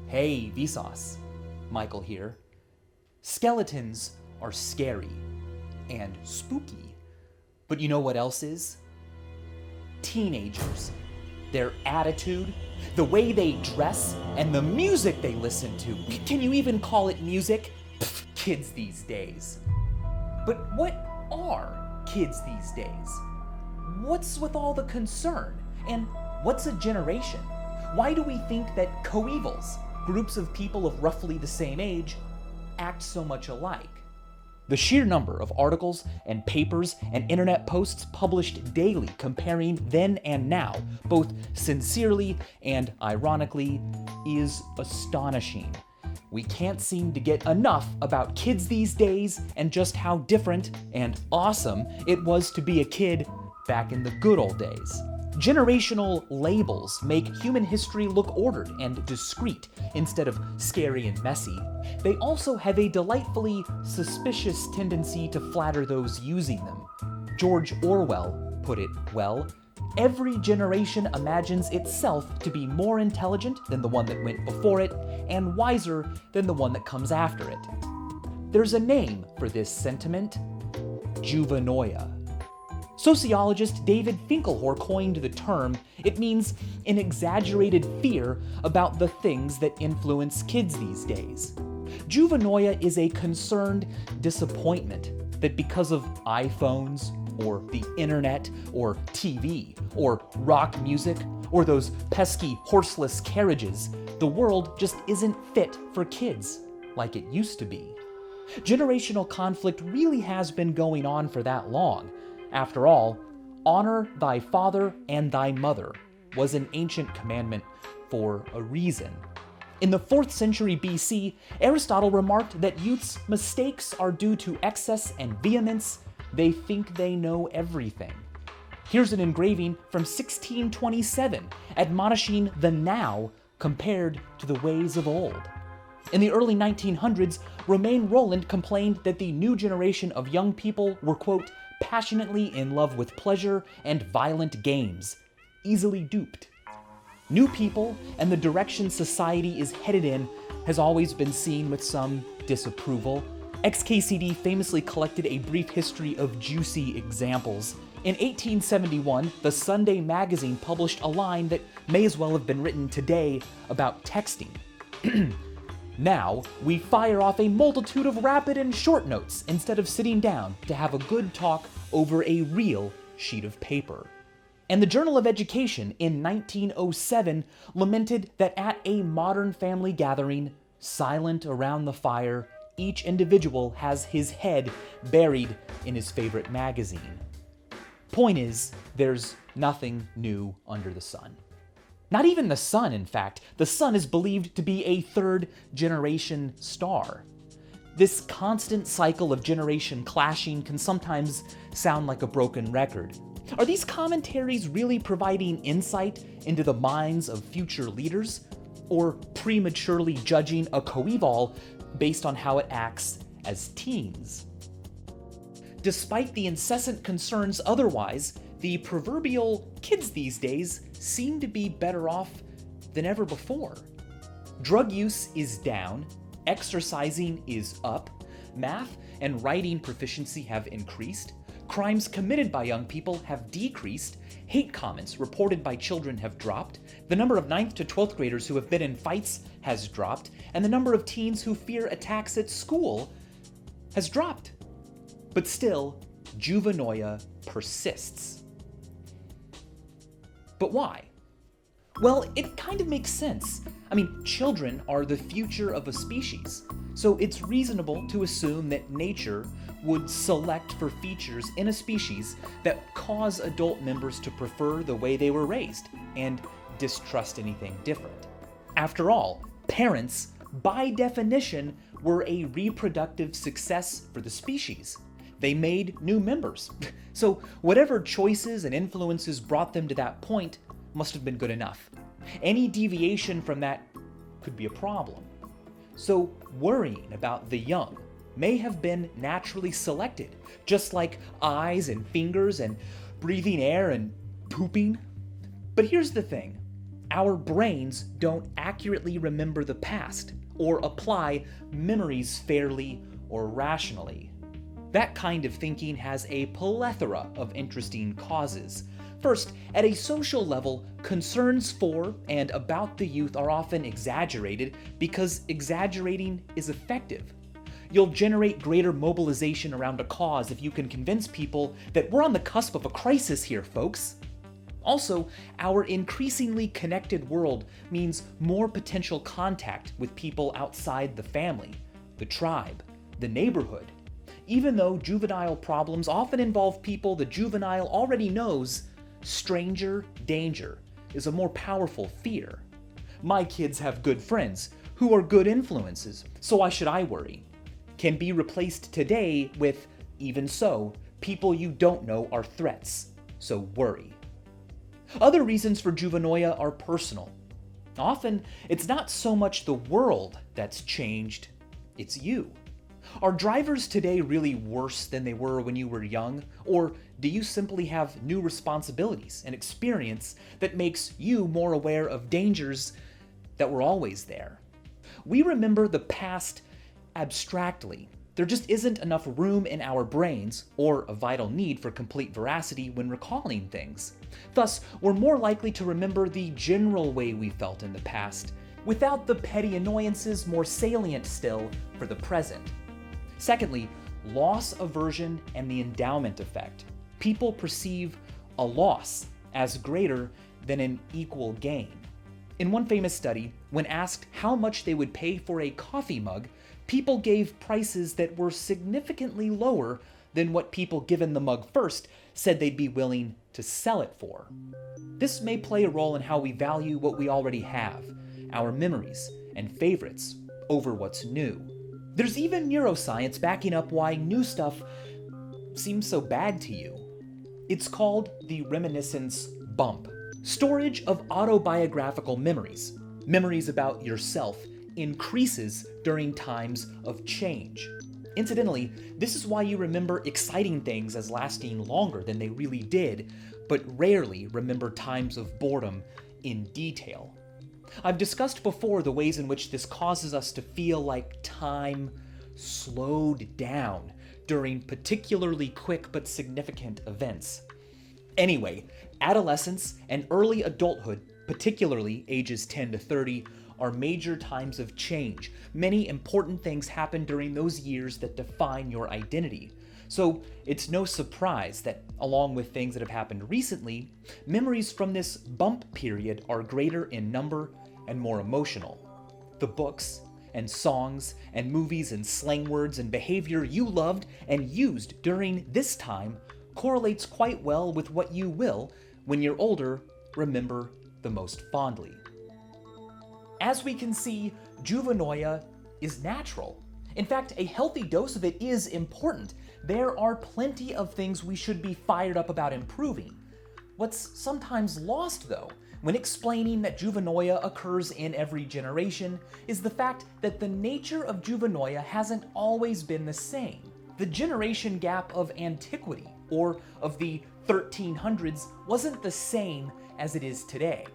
Hey, Vsauce. Michael here. Skeletons are scary and spooky. But you know what else is? Teenagers. Their attitude, the way they dress, and the music they listen to. Can you even call it music? Pfft, kids these days. But what are kids these days? What's with all the concern? And what's a generation? Why do we think that coevals, groups of people of roughly the same age, act so much alike? The sheer number of articles and papers and internet posts published daily comparing then and now, both sincerely and ironically, is astonishing. We can't seem to get enough about kids these days and just how different and awesome it was to be a kid back in the good old days. Generational labels make human history look ordered and discreet instead of scary and messy. They also have a delightfully suspicious tendency to flatter those using them. George Orwell put it well, every generation imagines itself to be more intelligent than the one that went before it and wiser than the one that comes after it. There's a name for this sentiment: juvenoia. Sociologist David Finkelhor coined the term. It means an exaggerated fear about the things that influence kids these days. Juvenoia is a concerned disappointment that because of iPhones, or the internet, or TV, or rock music, or those pesky horseless carriages, the world just isn't fit for kids like it used to be. Generational conflict really has been going on for that long. After all, honor thy father and thy mother was an ancient commandment for a reason. In the 4th century BC, Aristotle remarked that youth's mistakes are due to excess and vehemence. They think they know everything. Here's an engraving from 1627 admonishing the now compared to the ways of old. In the early 1900s, Romain Rolland complained that the new generation of young people were, quote, passionately in love with pleasure and violent games, easily duped. New people and the direction society is headed in has always been seen with some disapproval. XKCD famously collected a brief history of juicy examples. In 1871, the Sunday magazine published a line that may as well have been written today about texting. Now, we fire off a multitude of rapid and short notes instead of sitting down to have a good talk over a real sheet of paper. And the Journal of Education in 1907 lamented that at a modern family gathering, silent around the fire, each individual has his head buried in his favorite magazine. Point is, there's nothing new under the sun. Not even the sun, in fact. The sun is believed to be a third-generation star. This constant cycle of generation clashing can sometimes sound like a broken record. Are these commentaries really providing insight into the minds of future leaders? Or prematurely judging a coeval based on how it acts as teens? Despite the incessant concerns otherwise, the proverbial kids these days seem to be better off than ever before. Drug use is down, exercising is up, math and writing proficiency have increased, crimes committed by young people have decreased, hate comments reported by children have dropped, the number of 9th to 12th graders who have been in fights has dropped, and the number of teens who fear attacks at school has dropped. But still, juvenoia persists. But why? Well, it kind of makes sense. I mean, children are the future of a species, so it's reasonable to assume that nature would select for features in a species that cause adult members to prefer the way they were raised and distrust anything different. After all, parents, by definition, were a reproductive success for the species. They made new members. So whatever choices and influences brought them to that point must have been good enough. Any deviation from that could be a problem. So worrying about the young may have been naturally selected, just like eyes and fingers and breathing air and pooping. But here's the thing. Our brains don't accurately remember the past or apply memories fairly or rationally. That kind of thinking has a plethora of interesting causes. First, at a social level, concerns for and about the youth are often exaggerated because exaggerating is effective. You'll generate greater mobilization around a cause if you can convince people that we're on the cusp of a crisis here, folks. Also, our increasingly connected world means more potential contact with people outside the family, the tribe, the neighborhood. Even though juvenile problems often involve people the juvenile already knows, stranger danger is a more powerful fear. My kids have good friends who are good influences, so why should I worry? Can be replaced today with, even so, people you don't know are threats, so worry. Other reasons for juvenoia are personal. Often, it's not so much the world that's changed, it's you. Are drivers today really worse than they were when you were young? Or do you simply have new responsibilities and experience that makes you more aware of dangers that were always there? We remember the past abstractly. There just isn't enough room in our brains, or a vital need for complete veracity when recalling things. Thus, we're more likely to remember the general way we felt in the past, without the petty annoyances more salient still for the present. Secondly, loss aversion and the endowment effect. People perceive a loss as greater than an equal gain. In one famous study, when asked how much they would pay for a coffee mug, people gave prices that were significantly lower than what people given the mug first said they'd be willing to sell it for. This may play a role in how we value what we already have, our memories and favorites, over what's new. There's even neuroscience backing up why new stuff seems so bad to you. It's called the reminiscence bump. Storage of autobiographical memories, memories about yourself, increases during times of change. Incidentally, this is why you remember exciting things as lasting longer than they really did, but rarely remember times of boredom in detail. I've discussed before the ways in which this causes us to feel like time slowed down during particularly quick but significant events. Anyway, adolescence and early adulthood, particularly ages 10 to 30, are major times of change. Many important things happen during those years that define your identity. So it's no surprise that, along with things that have happened recently, memories from this bump period are greater in number and more emotional. The books and songs and movies and slang words and behavior you loved and used during this time correlates quite well with what you will, when you're older, remember the most fondly. As we can see, juvenoia is natural. In fact, a healthy dose of it is important. There are plenty of things we should be fired up about improving. What's sometimes lost, though, when explaining that juvenoia occurs in every generation, is the fact that the nature of juvenoia hasn't always been the same. The generation gap of antiquity, or of the 1300s, wasn't the same as it is today.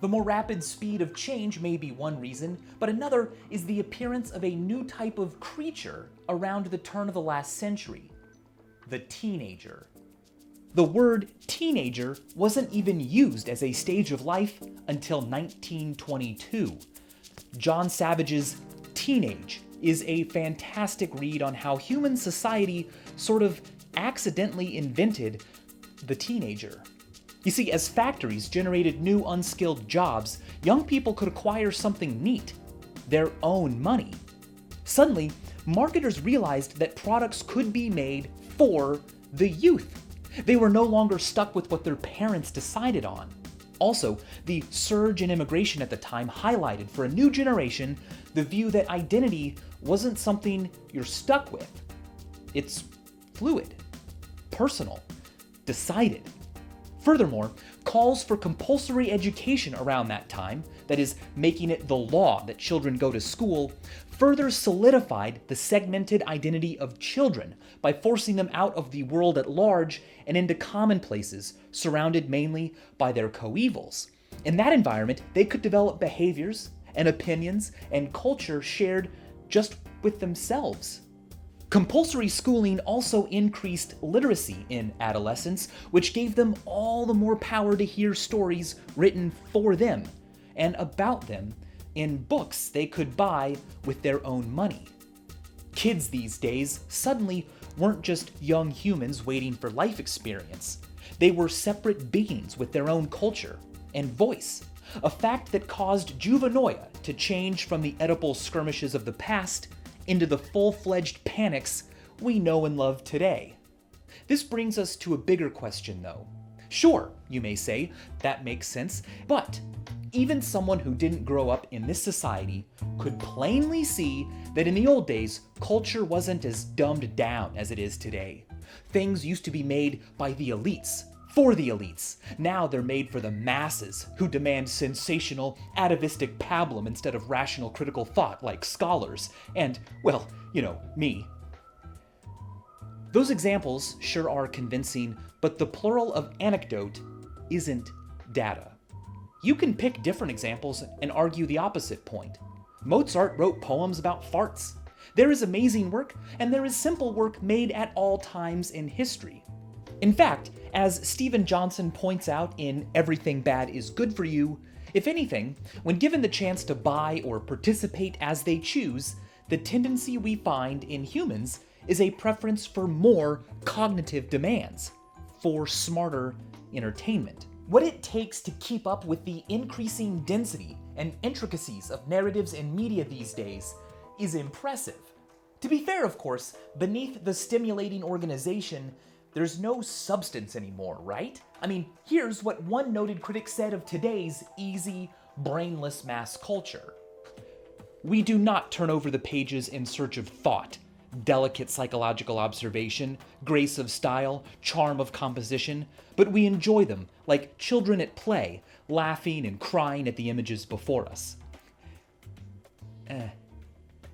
The more rapid speed of change may be one reason, but another is the appearance of a new type of creature around the turn of the last century: the teenager. The word teenager wasn't even used as a stage of life until 1922. John Savage's Teenage is a fantastic read on how human society sort of accidentally invented the teenager. You see, as factories generated new unskilled jobs, young people could acquire something neat: their own money. Suddenly, marketers realized that products could be made for the youth. They were no longer stuck with what their parents decided on. Also, the surge in immigration at the time highlighted for a new generation the view that identity wasn't something you're stuck with. It's fluid, personal, decided. Furthermore, calls for compulsory education around that time, that is, making it the law that children go to school, further solidified the segmented identity of children by forcing them out of the world at large and into commonplaces surrounded mainly by their coevals. In that environment, they could develop behaviors and opinions and culture shared just with themselves. Compulsory schooling also increased literacy in adolescence, which gave them all the more power to hear stories written for them and about them in books they could buy with their own money. Kids these days suddenly weren't just young humans waiting for life experience. They were separate beings with their own culture and voice, a fact that caused Juvenoia to change from the Oedipal skirmishes of the past into the full-fledged panics we know and love today. This brings us to a bigger question, though. Sure, you may say, that makes sense, but even someone who didn't grow up in this society could plainly see that in the old days, culture wasn't as dumbed down as it is today. Things used to be made by the elites, for the elites. Now they're made for the masses, who demand sensational, atavistic pablum instead of rational critical thought like scholars, and, well, me. Those examples sure are convincing, but the plural of anecdote isn't data. You can pick different examples and argue the opposite point. Mozart wrote poems about farts. There is amazing work, and there is simple work made at all times in history. In fact, as Steven Johnson points out in Everything Bad is Good for You, if anything, when given the chance to buy or participate as they choose, the tendency we find in humans is a preference for more cognitive demands, for smarter entertainment. What it takes to keep up with the increasing density and intricacies of narratives in media these days is impressive. To be fair, of course, beneath the stimulating organization, there's no substance anymore, right? I mean, here's what one noted critic said of today's easy, brainless mass culture. We do not turn over the pages in search of thought, delicate psychological observation, grace of style, charm of composition, but we enjoy them like children at play, laughing and crying at the images before us.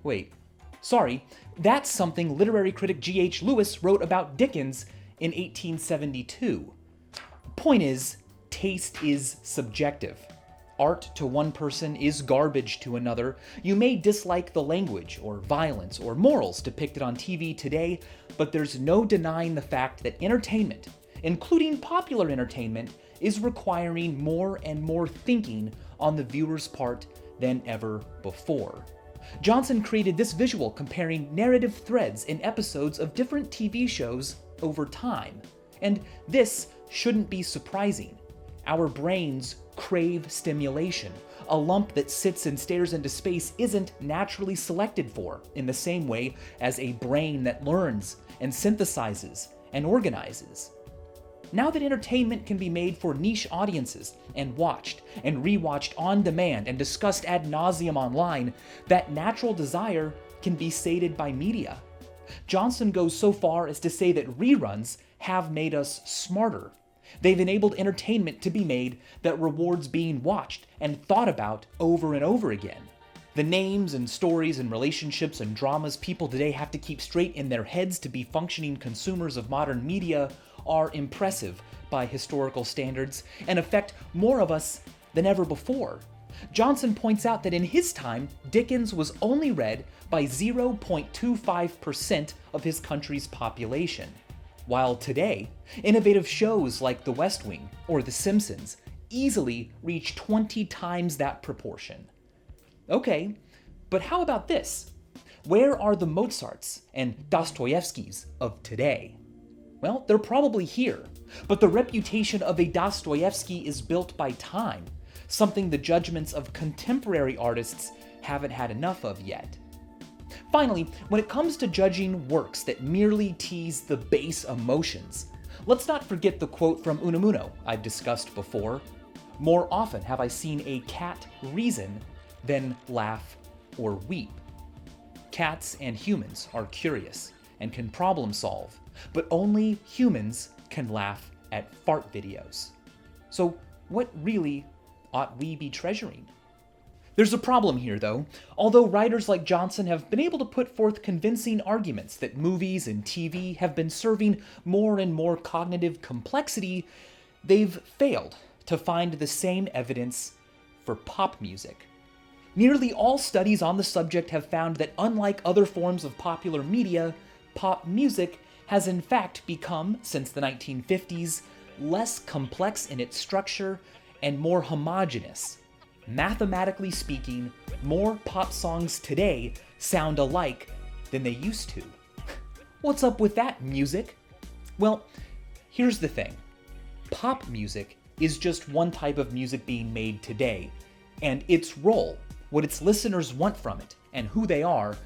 Wait, sorry, that's something literary critic G.H. Lewis wrote about Dickens in 1872. Point is, taste is subjective. Art to one person is garbage to another. You may dislike the language or violence or morals depicted on TV today, but there's no denying the fact that entertainment, including popular entertainment, is requiring more and more thinking on the viewer's part than ever before. Johnson created this visual comparing narrative threads in episodes of different TV shows over time. And this shouldn't be surprising. Our brains crave stimulation. A lump that sits and stares into space isn't naturally selected for in the same way as a brain that learns and synthesizes and organizes. Now that entertainment can be made for niche audiences and watched and rewatched on demand and discussed ad nauseum online, that natural desire can be sated by media. Johnson goes so far as to say that reruns have made us smarter. They've enabled entertainment to be made that rewards being watched and thought about over and over again. The names and stories and relationships and dramas people today have to keep straight in their heads to be functioning consumers of modern media are impressive by historical standards and affect more of us than ever before. Johnson points out that in his time, Dickens was only read by 0.25% of his country's population, while today, innovative shows like The West Wing or The Simpsons easily reach 20 times that proportion. Okay, but how about this? Where are the Mozarts and Dostoevskys of today? Well, they're probably here, but the reputation of a Dostoevsky is built by time, something the judgments of contemporary artists haven't had enough of yet. Finally, when it comes to judging works that merely tease the base emotions, let's not forget the quote from Unamuno I've discussed before. More often have I seen a cat reason than laugh or weep. Cats and humans are curious and can problem solve, but only humans can laugh at fart videos. So what really ought we be treasuring? There's a problem here, though. Although writers like Johnson have been able to put forth convincing arguments that movies and TV have been serving more and more cognitive complexity, they've failed to find the same evidence for pop music. Nearly all studies on the subject have found that unlike other forms of popular media, pop music has in fact become, since the 1950s, less complex in its structure and more homogeneous. Mathematically speaking, more pop songs today sound alike than they used to. What's up with that, music? Well, here's the thing. Pop music is just one type of music being made today, and its role, what its listeners want from it, and who they are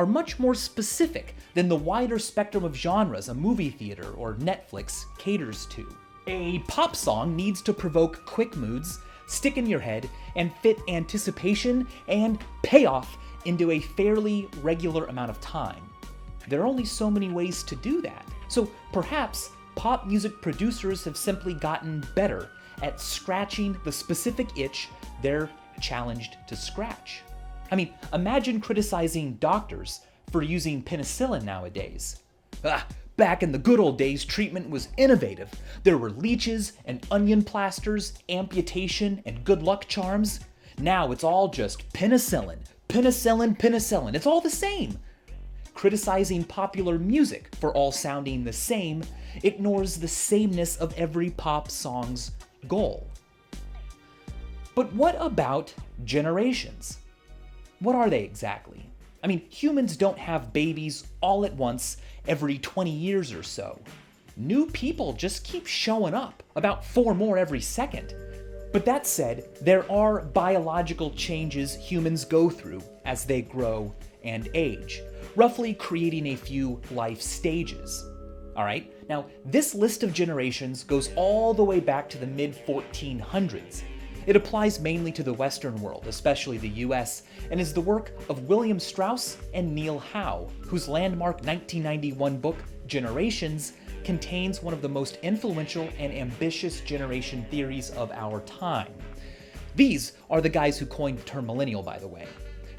much more specific than the wider spectrum of genres a movie theater or Netflix caters to. A pop song needs to provoke quick moods, stick in your head, and fit anticipation and payoff into a fairly regular amount of time. There are only so many ways to do that. So perhaps pop music producers have simply gotten better at scratching the specific itch they're challenged to scratch. I mean, imagine criticizing doctors for using penicillin nowadays. Back in the good old days, treatment was innovative. There were leeches and onion plasters, amputation, and good luck charms. Now it's all just penicillin, penicillin, penicillin. It's all the same. Criticizing popular music for all sounding the same ignores the sameness of every pop song's goal. But what about generations? What are they exactly? I mean, humans don't have babies all at once every 20 years or so. New people just keep showing up, about 4 more every second. But that said, there are biological changes humans go through as they grow and age, roughly creating a few life stages. All right, now this list of generations goes all the way back to the mid-1400s. It applies mainly to the Western world, especially the US, and is the work of William Strauss and Neil Howe, whose landmark 1991 book, Generations, contains one of the most influential and ambitious generation theories of our time. These are the guys who coined the term millennial, by the way.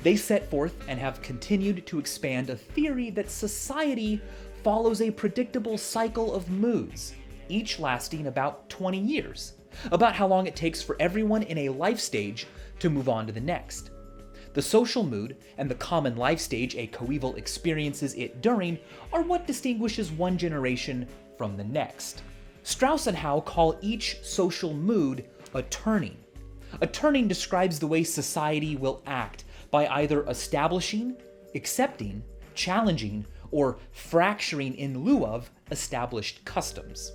They set forth and have continued to expand a theory that society follows a predictable cycle of moods, each lasting about 20 years, about how long it takes for everyone in a life stage to move on to the next. The social mood and the common life stage a coeval experiences it during are what distinguishes one generation from the next. Strauss and Howe call each social mood a turning. A turning describes the way society will act by either establishing, accepting, challenging, or fracturing in lieu of established customs.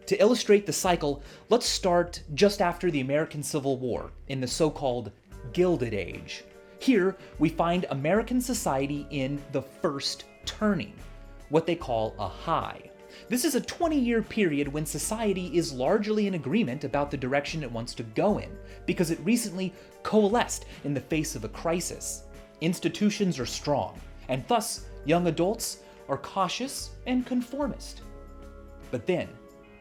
To illustrate the cycle, let's start just after the American Civil War in the so-called Gilded Age. Here, we find American society in the first turning, what they call a high. This is a 20-year period when society is largely in agreement about the direction it wants to go in, because it recently coalesced in the face of a crisis. Institutions are strong, and thus young adults are cautious and conformist. But then,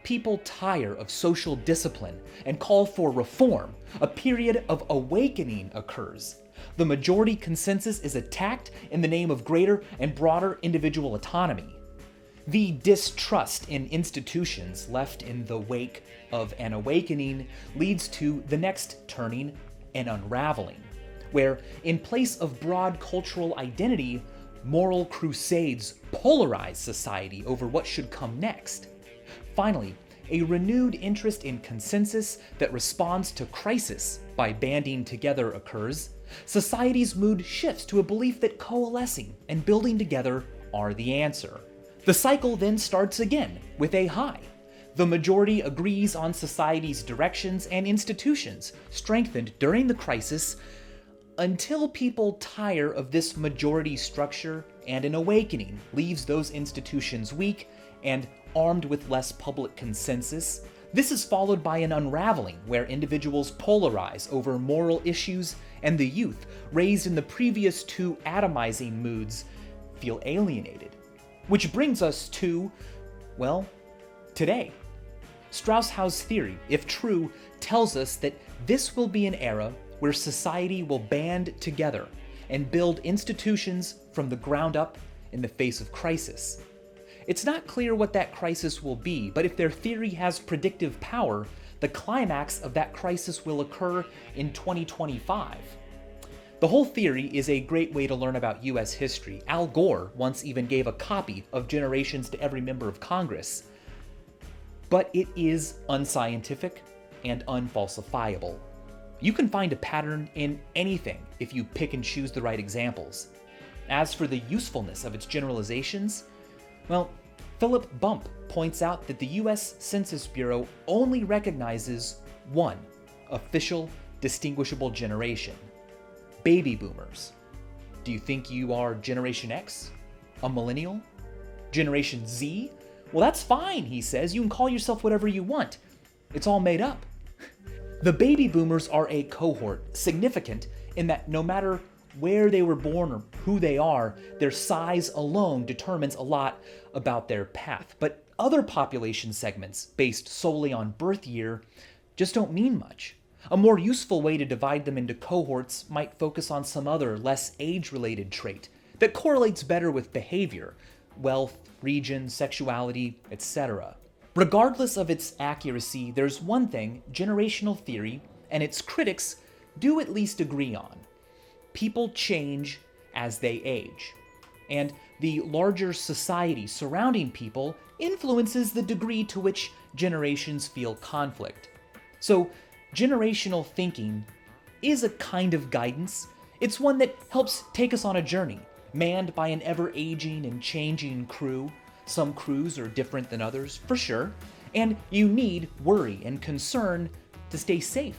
people tire of social discipline and call for reform. A period of awakening occurs. The majority consensus is attacked in the name of greater and broader individual autonomy. The distrust in institutions left in the wake of an awakening leads to the next turning and unraveling, where in place of broad cultural identity, moral crusades polarize society over what should come next. Finally, a renewed interest in consensus that responds to crisis by banding together occurs. Society's mood shifts to a belief that coalescing and building together are the answer. The cycle then starts again with a high. The majority agrees on society's directions and institutions, strengthened during the crisis, until people tire of this majority structure and an awakening leaves those institutions weak and armed with less public consensus. This is followed by an unraveling where individuals polarize over moral issues and the youth, raised in the previous two atomizing moods, feel alienated. Which brings us to, well, today. Strauss-Howe's theory, if true, tells us that this will be an era where society will band together and build institutions from the ground up in the face of crisis. It's not clear what that crisis will be, but if their theory has predictive power, the climax of that crisis will occur in 2025. The whole theory is a great way to learn about US history. Al Gore once even gave a copy of Generations to every member of Congress. But it is unscientific and unfalsifiable. You can find a pattern in anything if you pick and choose the right examples. As for the usefulness of its generalizations, well, Philip Bump points out that the US Census Bureau only recognizes one official distinguishable generation: baby boomers. Do you think you are Generation X? A millennial? Generation Z? Well, that's fine, he says. You can call yourself whatever you want. It's all made up. The baby boomers are a cohort, significant in that no matter where they were born or who they are, their size alone determines a lot about their path. But other population segments, based solely on birth year, just don't mean much. A more useful way to divide them into cohorts might focus on some other, less age-related trait that correlates better with behavior, wealth, region, sexuality, etc. Regardless of its accuracy, there's one thing generational theory and its critics do at least agree on. People change as they age, and the larger society surrounding people influences the degree to which generations feel conflict. So, generational thinking is a kind of guidance. It's one that helps take us on a journey, manned by an ever-aging and changing crew. Some crews are different than others, for sure, and you need worry and concern to stay safe.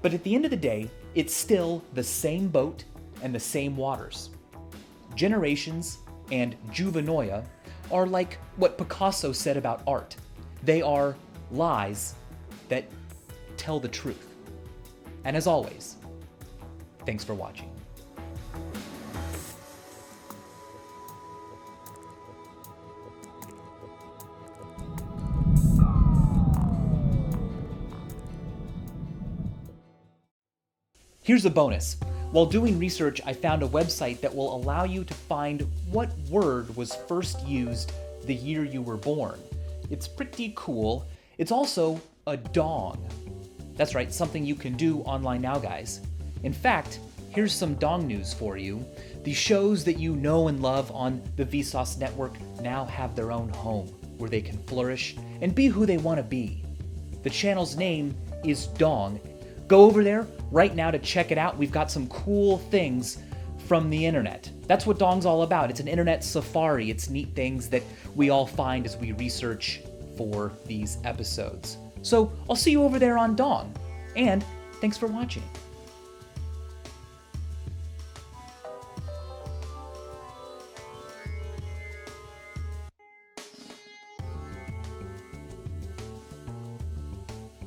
But at the end of the day, it's still the same boat and the same waters. Generations and juvenoia are like what Picasso said about art. They are lies that tell the truth. And as always, thanks for watching. Here's a bonus. While doing research, I found a website that will allow you to find what word was first used the year you were born. It's pretty cool. It's also a dong. That's right, something you can do online now, guys. In fact, here's some dong news for you. The shows that you know and love on the Vsauce network now have their own home, where they can flourish and be who they want to be. The channel's name is Dong. Go over there right now to check it out. We've got some cool things from the internet. That's what Dong's all about. It's an internet safari. It's neat things that we all find as we research for these episodes. So I'll see you over there on Dong, and thanks for watching.